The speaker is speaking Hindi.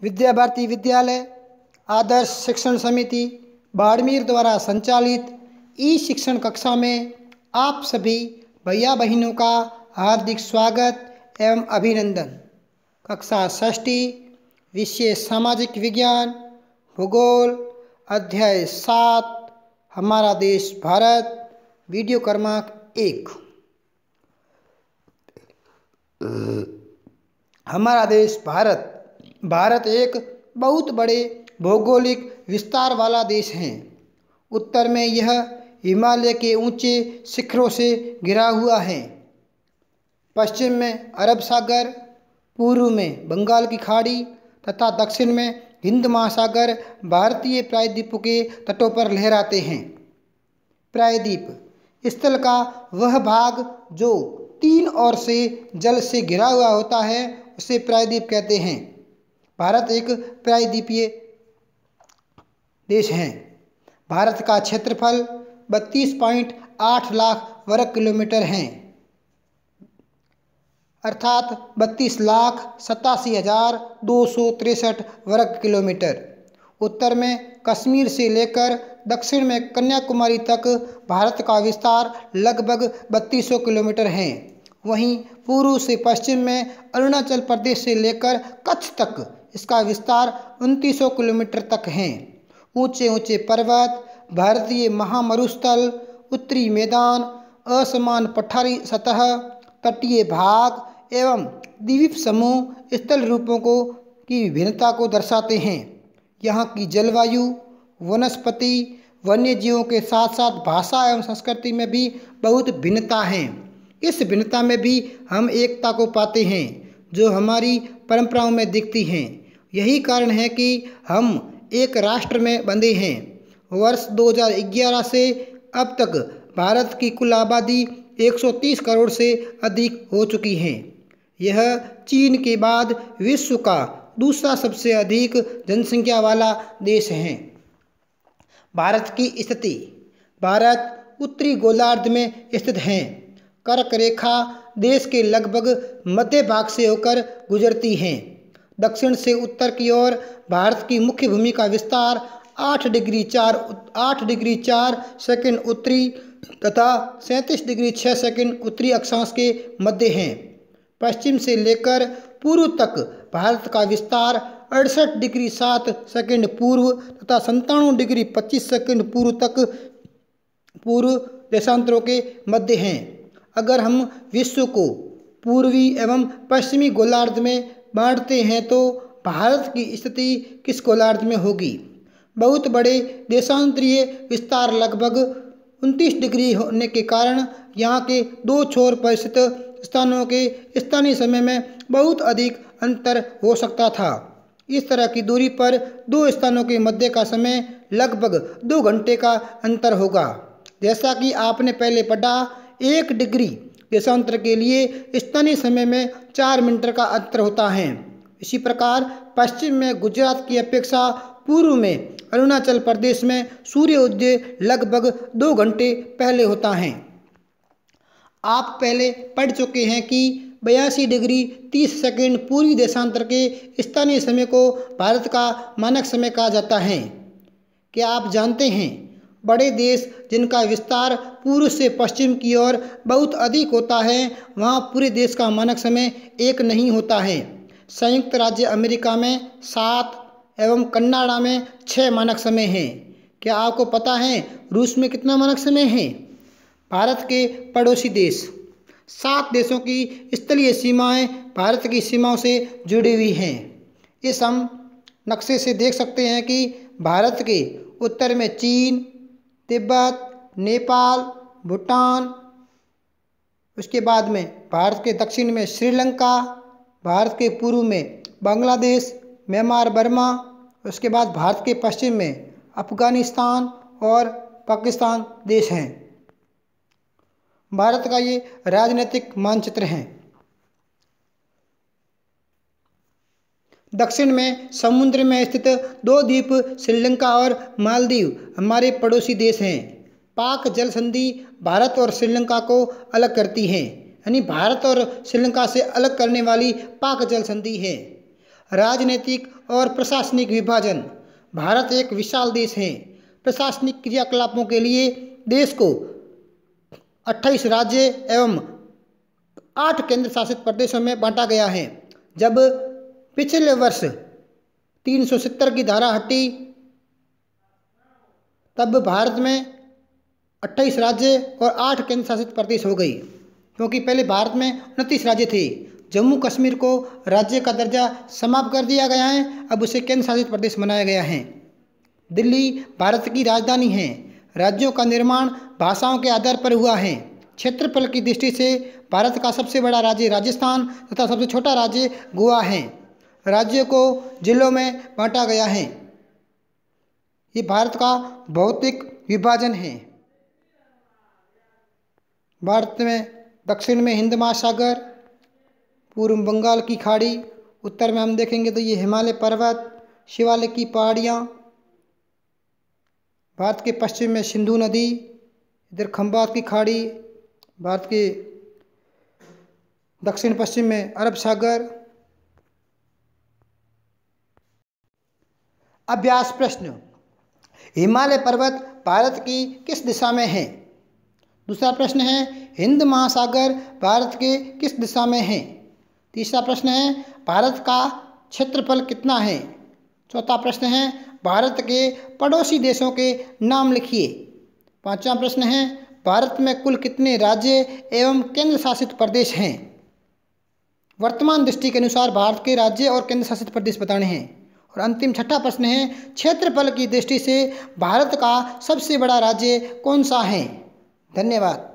विद्या भारती विद्यालय आदर्श शिक्षण समिति बाड़मेर द्वारा संचालित ई शिक्षण कक्षा में आप सभी भैया बहनों का हार्दिक स्वागत एवं अभिनंदन। कक्षा षष्ठी, विषय सामाजिक विज्ञान, भूगोल, अध्याय 7, हमारा देश भारत, वीडियो क्रमांक 1। हमारा देश भारत भारत एक बहुत बड़े भौगोलिक विस्तार वाला देश है। उत्तर में यह हिमालय के ऊंचे शिखरों से घिरा हुआ है, पश्चिम में अरब सागर, पूर्व में बंगाल की खाड़ी तथा दक्षिण में हिंद महासागर भारतीय प्रायद्वीप के तटों पर लहराते हैं। प्रायद्वीप स्थल का वह भाग जो 3 ओर से जल से घिरा हुआ होता है उसे प्रायद्वीप कहते हैं। भारत एक प्रायद्वीपीय देश है। भारत का क्षेत्रफल 32.8 लाख वर्ग किलोमीटर है, अर्थात 32,87,263 वर्ग किलोमीटर। उत्तर में कश्मीर से लेकर दक्षिण में कन्याकुमारी तक भारत का विस्तार लगभग 3200 किलोमीटर है। वहीं पूर्व से पश्चिम में अरुणाचल प्रदेश से लेकर कच्छ तक इसका विस्तार 2900 किलोमीटर तक है। ऊंचे ऊंचे पर्वत, भारतीय महामरुस्थल, उत्तरी मैदान, असमान पठारी सतह, तटीय भाग एवं द्वीप समूह स्थल रूपों की विभिन्नता को दर्शाते हैं। यहाँ की जलवायु, वनस्पति, वन्य जीवों के साथ साथ भाषा एवं संस्कृति में भी बहुत भिन्नता है। इस भिन्नता में भी हम एकता को पाते हैं जो हमारी परंपराओं में दिखती हैं। यही कारण है कि हम एक राष्ट्र में बंधे हैं। वर्ष 2011 से अब तक भारत की कुल आबादी 130 करोड़ से अधिक हो चुकी है। यह चीन के बाद विश्व का दूसरा सबसे अधिक जनसंख्या वाला देश है। भारत की स्थिति। भारत उत्तरी गोलार्ध में स्थित है। कर्क रेखा देश के लगभग मध्य भाग से होकर गुजरती है। दक्षिण से उत्तर की ओर भारत की मुख्य भूमि का विस्तार 8 डिग्री 4 सेकंड उत्तरी तथा 37 डिग्री 6 सेकंड उत्तरी अक्षांश के मध्य है। पश्चिम से लेकर पूर्व तक भारत का विस्तार 68 डिग्री 7 सेकंड पूर्व तथा 97 डिग्री 25 सेकंड पूर्व देशांतरों के मध्य हैं। अगर हम विश्व को पूर्वी एवं पश्चिमी गोलार्ध में बांटते हैं तो भारत की स्थिति किस गोलार्ध में होगी? बहुत बड़े देशांतरीय विस्तार लगभग 29 डिग्री होने के कारण यहाँ के 2 छोर पर स्थित स्थानों के स्थानीय समय में बहुत अधिक अंतर हो सकता था। इस तरह की दूरी पर 2 स्थानों के मध्य का समय लगभग 2 घंटे का अंतर होगा। जैसा कि आपने पहले पढ़ा, 1 डिग्री देशांतर के लिए स्थानीय समय में 4 मिनट का अंतर होता है। इसी प्रकार पश्चिम में गुजरात की अपेक्षा पूर्व में अरुणाचल प्रदेश में सूर्योदय लगभग 2 घंटे पहले होता है। आप पहले पढ़ चुके हैं कि 82 डिग्री 30 सेकंड पूर्वी देशांतर के स्थानीय समय को भारत का मानक समय कहा जाता है। क्या आप जानते हैं, बड़े देश जिनका विस्तार पूर्व से पश्चिम की ओर बहुत अधिक होता है वहाँ पूरे देश का मानक समय एक नहीं होता है। संयुक्त राज्य अमेरिका में 7 एवं कनाडा में 6 मानक समय हैं। क्या आपको पता है रूस में कितना मानक समय है? भारत के पड़ोसी देश 7 देशों की स्थलीय सीमाएं भारत की सीमाओं से जुड़ी हुई हैं। इस हम नक्शे से देख सकते हैं कि भारत के उत्तर में चीन, तिब्बत, नेपाल, भूटान, उसके बाद में भारत के दक्षिण में श्रीलंका, भारत के पूर्व में बांग्लादेश, म्यांमार, बर्मा, उसके बाद भारत के पश्चिम में अफगानिस्तान और पाकिस्तान देश हैं। भारत का ये राजनीतिक मानचित्र है। दक्षिण में समुद्र में स्थित 2 द्वीप श्रीलंका और मालदीव हमारे पड़ोसी देश हैं। पाक जल संधि भारत और श्रीलंका को अलग करती है, यानी भारत और श्रीलंका से अलग करने वाली पाक जल संधि है। राजनीतिक और प्रशासनिक विभाजन। भारत एक विशाल देश है। प्रशासनिक क्रियाकलापों के लिए देश को 28 राज्य एवं 8 केंद्र शासित प्रदेशों में बांटा गया है। जब पिछले वर्ष 370 की धारा हटी तब भारत में 28 राज्य और 8 केंद्र शासित प्रदेश हो गई, क्योंकि पहले भारत में 29 राज्य थे। जम्मू कश्मीर को राज्य का दर्जा समाप्त कर दिया गया है, अब उसे केंद्र शासित प्रदेश बनाया गया है। दिल्ली भारत की राजधानी है। राज्यों का निर्माण भाषाओं के आधार पर हुआ है। क्षेत्रफल की दृष्टि से भारत का सबसे बड़ा राज्य राजस्थान तथा सबसे छोटा राज्य गोवा है। राज्यों को जिलों में बांटा गया है। ये भारत का भौतिक विभाजन है। भारत में दक्षिण में हिंद महासागर, पूर्व में बंगाल की खाड़ी, उत्तर में हम देखेंगे तो ये हिमालय पर्वत, शिवालिक की पहाड़ियाँ। भारत के पश्चिम में सिंधु नदी, इधर खंबात की खाड़ी। भारत के दक्षिण पश्चिम में अरब सागर। अभ्यास प्रश्न, हिमालय पर्वत भारत की किस दिशा में है? दूसरा प्रश्न है, हिंद महासागर भारत के किस दिशा में है? तीसरा प्रश्न है, भारत का क्षेत्रफल कितना है? चौथा प्रश्न है, भारत के पड़ोसी देशों के नाम लिखिए। पांचवा प्रश्न है, भारत में कुल कितने राज्य एवं केंद्र शासित प्रदेश हैं? वर्तमान दृष्टि के अनुसार भारत के राज्य और केंद्र शासित प्रदेश बताने हैं। और अंतिम छठा प्रश्न है, क्षेत्रफल की दृष्टि से भारत का सबसे बड़ा राज्य कौन सा है? धन्यवाद।